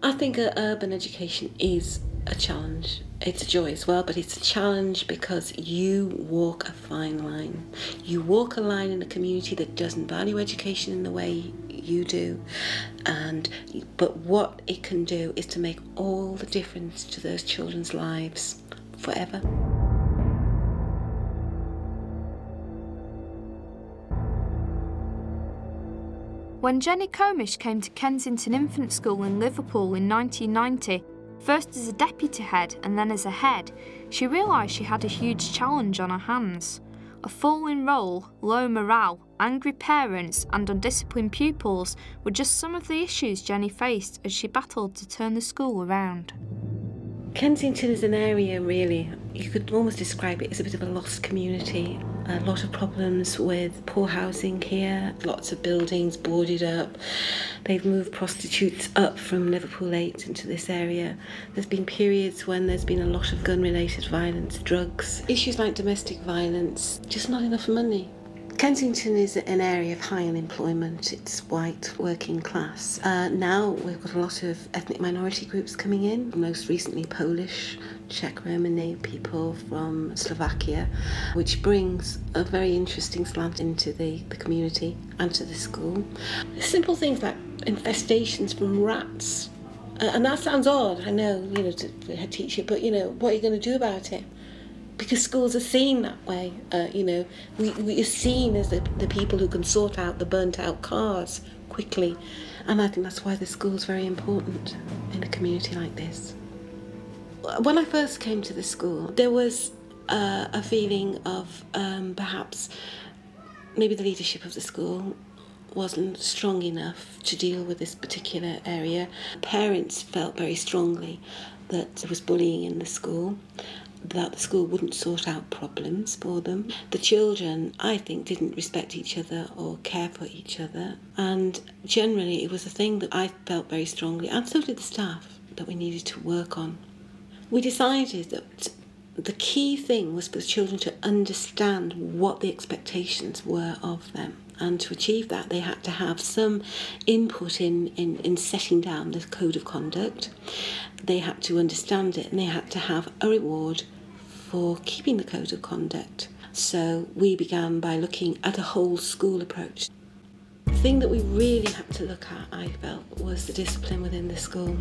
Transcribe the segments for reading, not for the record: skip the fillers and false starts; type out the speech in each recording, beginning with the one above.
I think urban education is a challenge. It's a joy as well, but it's a challenge because you walk a fine line. You walk a line in a community that doesn't value education in the way you do, but what it can do is to make all the difference to those children's lives forever. When Jenny Comish came to Kensington Infant School in Liverpool in 1990, first as a deputy head and then as a head, she realised she had a huge challenge on her hands. A falling role, low morale, angry parents and undisciplined pupils were just some of the issues Jenny faced as she battled to turn the school around. Kensington is an area, really, you could almost describe it as a bit of a lost community. A lot of problems with poor housing here, lots of buildings boarded up. They've moved prostitutes up from Liverpool 8 into this area. There's been periods when there's been a lot of gun-related violence, drugs, issues like domestic violence, just not enough money. Kensington is an area of high unemployment. It's white, working class. Now we've got a lot of ethnic minority groups coming in, most recently Polish, Czech, Romani, people from Slovakia, which brings a very interesting slant into the community and to the school. Simple things like infestations from rats. And that sounds odd, I know, to the head teacher, but, what are you going to do about it? Because schools are seen that way, we are seen as the people who can sort out the burnt out cars quickly. And I think that's why the school's very important in a community like this. When I first came to the school, there was a feeling of perhaps maybe the leadership of the school wasn't strong enough to deal with this particular area. Parents felt very strongly that there was bullying in the school, that the school wouldn't sort out problems for them. The children, I think, didn't respect each other or care for each other. And generally, it was a thing that I felt very strongly, and so did the staff, that we needed to work on. We decided that the key thing was for the children to understand what the expectations were of them. And to achieve that, they had to have some input in setting down the code of conduct. They had to understand it, and they had to have a reward for keeping the code of conduct. So we began by looking at a whole school approach. The thing that we really had to look at, I felt, was the discipline within the school.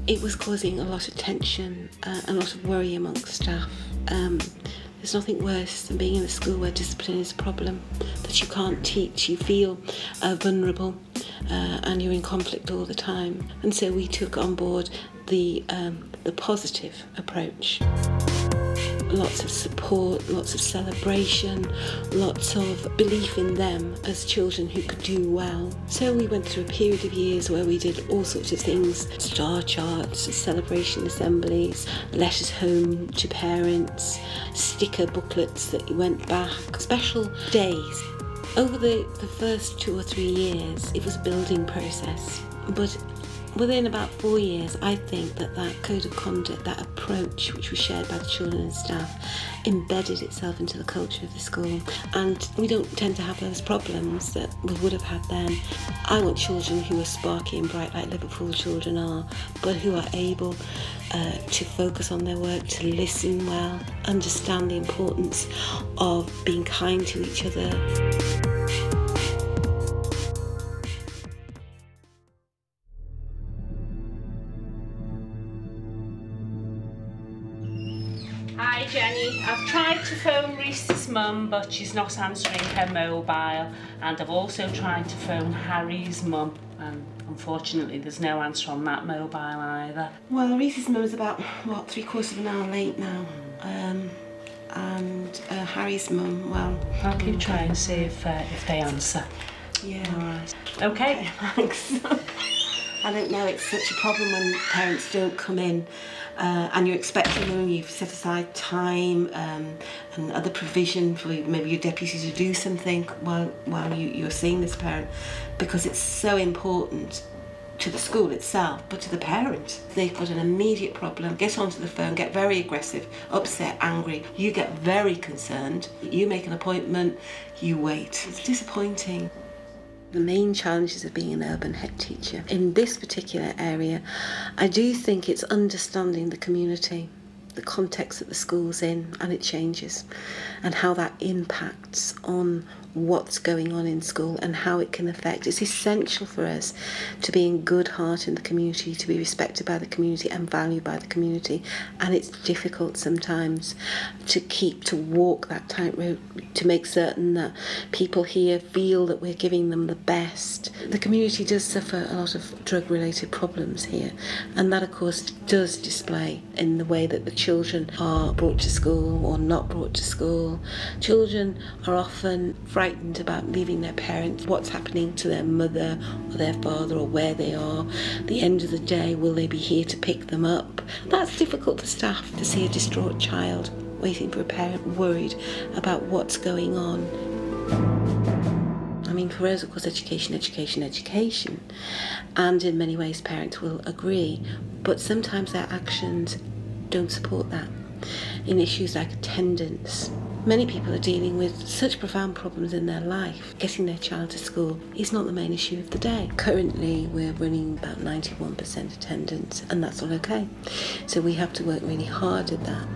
It was causing a lot of tension, a lot of worry amongst staff. There's nothing worse than being in a school where discipline is a problem, that you can't teach, you feel vulnerable, and you're in conflict all the time. And so we took on board the positive approach. Lots of support, lots of celebration, lots of belief in them as children who could do well. So we went through a period of years where we did all sorts of things, star charts, celebration assemblies, letters home to parents, sticker booklets that went back, special days. Over the first 2 or 3 years, it was a building process, but within about 4 years, I think that code of conduct, that approach, which was shared by the children and staff, embedded itself into the culture of the school. And we don't tend to have those problems that we would have had then. I want children who are sparky and bright like Liverpool children are, but who are able to focus on their work, to listen well, understand the importance of being kind to each other. Hi Jenny, I've tried to phone Reese's mum but she's not answering her mobile, and I've also tried to phone Harry's mum and unfortunately there's no answer on that mobile either. Well, Reese's mum is about, what, 3/4 of an hour late now, and Harry's mum, well... I'll keep trying to see if they answer. Yeah. Alright. Okay. Thanks. I don't know, it's such a problem when parents don't come in and you're expecting them, you've set aside time and other provision for maybe your deputy to do something while you're seeing this parent, because it's so important to the school itself, but to the parent. They've got an immediate problem, get onto the phone, get very aggressive, upset, angry. You get very concerned. You make an appointment, you wait. It's disappointing. the main challenges of being an urban head teacher. In this particular area, I do think it's understanding the community, the context that the school's in, and it changes, and how that impacts on what's going on in school and how it can affect. It's essential for us to be in good heart in the community, to be respected by the community and valued by the community, and it's difficult sometimes to walk that tightrope, to make certain that people here feel that we're giving them the best. The community does suffer a lot of drug-related problems here, and that of course does display in the way that the children are brought to school or not brought to school. Children are often frightened about leaving their parents, what's happening to their mother or their father or where they are. At the end of the day, will they be here to pick them up? That's difficult for staff to see a distraught child waiting for a parent, worried about what's going on. I mean, for us, of course, education, education, education. And in many ways, parents will agree, but sometimes their actions don't support that. In issues like attendance, many people are dealing with such profound problems in their life. Getting their child to school is not the main issue of the day. Currently, we're running about 91% attendance, and that's all okay. So we have to work really hard at that.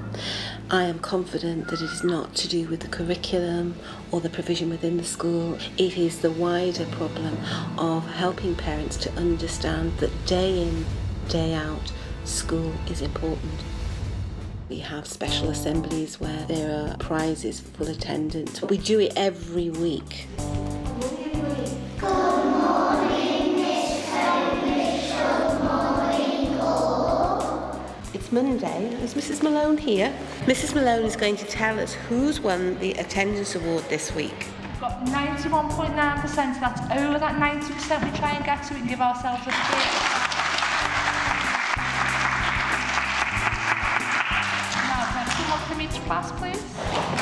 I am confident that it is not to do with the curriculum or the provision within the school. It is the wider problem of helping parents to understand that day in, day out, school is important. We have special assemblies where there are prizes for full attendance. We do it every week. Good morning, Miss Comish. Good morning, all. It's Monday. Is Mrs. Malone here? Mrs. Malone is going to tell us who's won the attendance award this week. We've got 91.9%, that's over that 90% we try and get so we can give ourselves a cheer. From each class, please.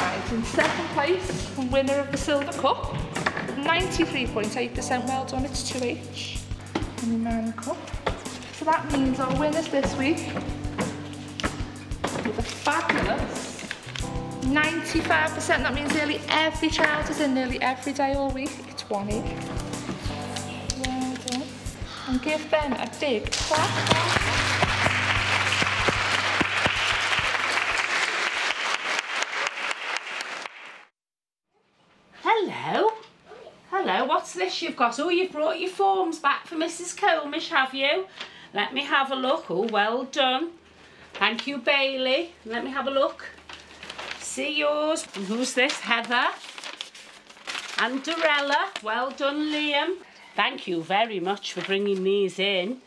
Right, in second place, winner of the Silver Cup, 93.8%, well done, it's 2 each. And the Man Cup. So that means our winners this week, with a fabulous 95%, that means nearly every child is in nearly every day all week, it's 1 each. Well done. And give them a big clap. Hello. Hello, what's this you've got? Oh, you've brought your forms back for Mrs. Comish, have you? Let me have a look. Oh, well done. Thank you, Bailey. Let me have a look. See yours. And who's this? Heather. And Dorella. Well done, Liam. Thank you very much for bringing these in.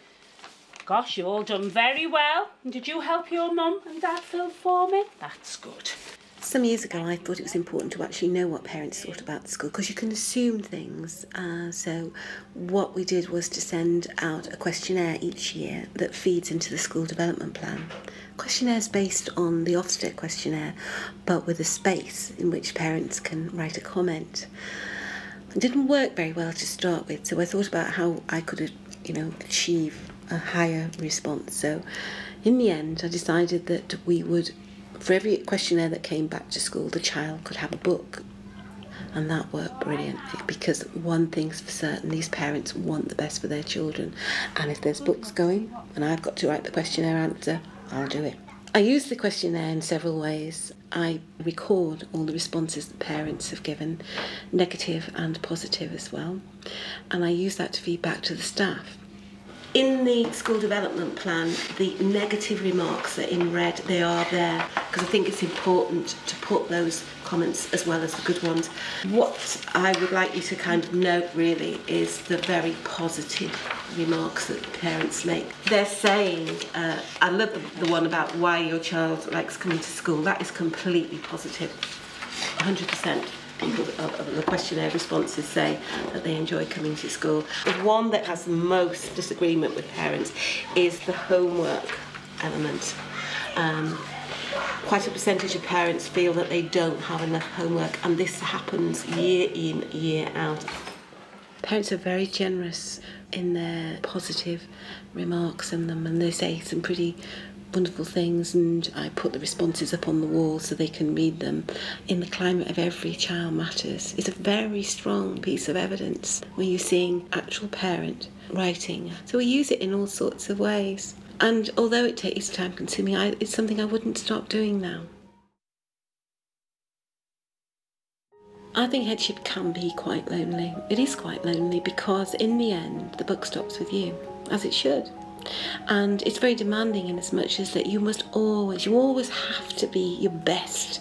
Gosh, you've all done very well. And did you help your mum and dad fill for me? That's good. Some years ago, I thought it was important to actually know what parents thought about the school, because you can assume things. So what we did was to send out a questionnaire each year that feeds into the school development plan. Questionnaire is based on the Ofsted questionnaire, but with a space in which parents can write a comment. It didn't work very well to start with, so I thought about how I could, achieve a higher response. So in the end, I decided that we would, for every questionnaire that came back to school, the child could have a book. And that worked brilliantly, because one thing's for certain, these parents want the best for their children. And if there's books going and I've got to write the questionnaire answer, I'll do it. I use the questionnaire in several ways. I record all the responses that parents have given, negative and positive as well. And I use that to feed back to the staff. In the school development plan, the negative remarks are in red. They are there because I think it's important to put those comments as well as the good ones. What I would like you to kind of note really is the very positive remarks that parents make. They're saying, I love the one about why your child likes coming to school. That is completely positive, 100%. People of the questionnaire responses say that they enjoy coming to school. The one that has the most disagreement with parents is the homework element. Quite a percentage of parents feel that they don't have enough homework, and this happens year in, year out. Parents are very generous in their positive remarks in them, and they say some pretty wonderful things, and I put the responses up on the wall so they can read them. In the climate of every child matters is a very strong piece of evidence where you're seeing actual parent writing. So we use it in all sorts of ways. And although it is time consuming, it's something I wouldn't stop doing now. I think headship can be quite lonely. It is quite lonely because in the end the buck stops with you, as it should. And it's very demanding in as much as that you always have to be your best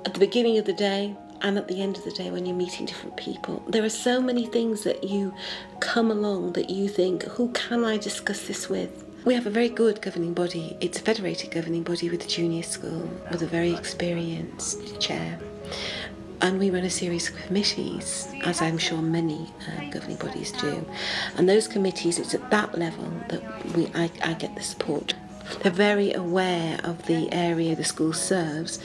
at the beginning of the day and at the end of the day when you're meeting different people. There are so many things that you come along that you think, who can I discuss this with? We have a very good governing body. It's a federated governing body with a junior school, with a very experienced chair. And we run a series of committees, as I'm sure many governing bodies do. And those committees, it's at that level that I get the support. They're very aware of the area the school serves.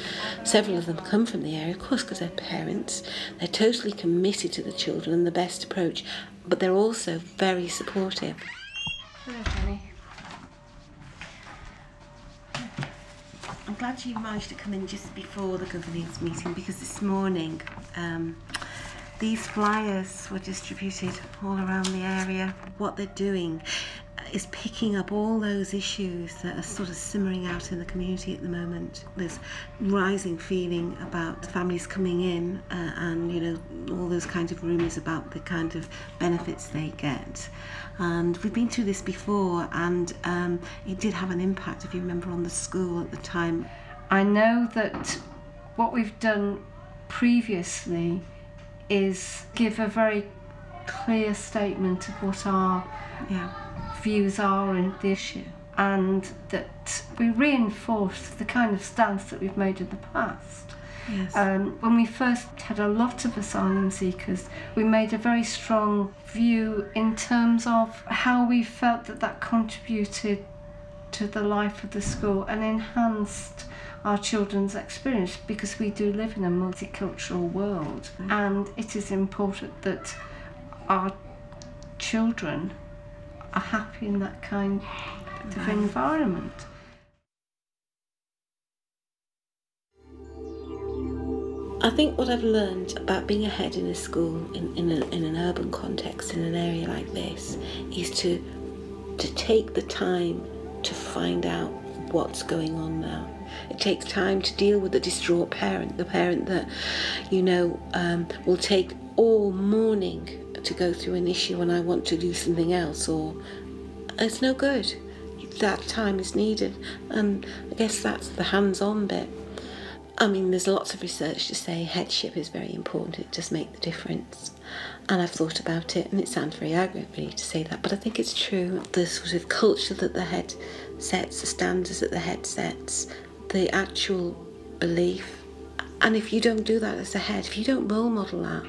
Several of them come from the area, of course, because they're parents. They're totally committed to the children and the best approach, but they're also very supportive. Hello, Jenny. I'm glad you managed to come in just before the governance meeting, because this morning these flyers were distributed all around the area. What they're doing is picking up all those issues that are sort of simmering out in the community at the moment. There's rising feeling about families coming in and, you know, all those kinds of rumours about the kind of benefits they get. And we've been through this before, and it did have an impact, if you remember, on the school at the time. I know that what we've done previously is give a very clear statement of what our views are in the issue, and that we reinforce the kind of stance that we've made in the past. Yes. When we first had a lot of asylum seekers, we made a very strong view in terms of how we felt that that contributed to the life of the school and enhanced our children's experience, because we do live in a multicultural world, and it is important that our children are happy in that kind of environment. I think what I've learned about being a head in a school, in an urban context, in an area like this, is to take the time to find out what's going on now. It takes time to deal with the distraught parent, the parent that, you know, will take all morning to go through an issue and I want to do something else, or it's no good. That time is needed, and I guess that's the hands-on bit. I mean, there's lots of research to say headship is very important. It does make the difference. And I've thought about it, and it sounds very arrogant really to say that, but I think it's true. The sort of culture that the head sets, the standards that the head sets, the actual belief. And if you don't do that as a head, if you don't role model that,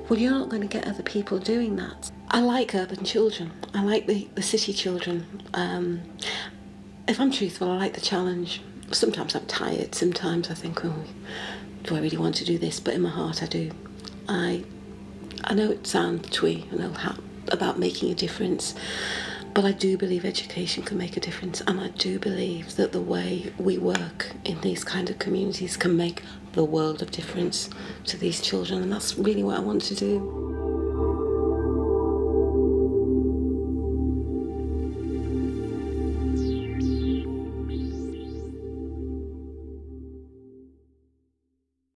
well, you're not going to get other people doing that. I like urban children. I like the city children. If I'm truthful, I like the challenge. Sometimes I'm tired, sometimes I think, oh, do I really want to do this? But in my heart I do. I know it sounds twee and old hat about making a difference, but I do believe education can make a difference, and I do believe that the way we work in these kind of communities can make the world of difference to these children, and that's really what I want to do.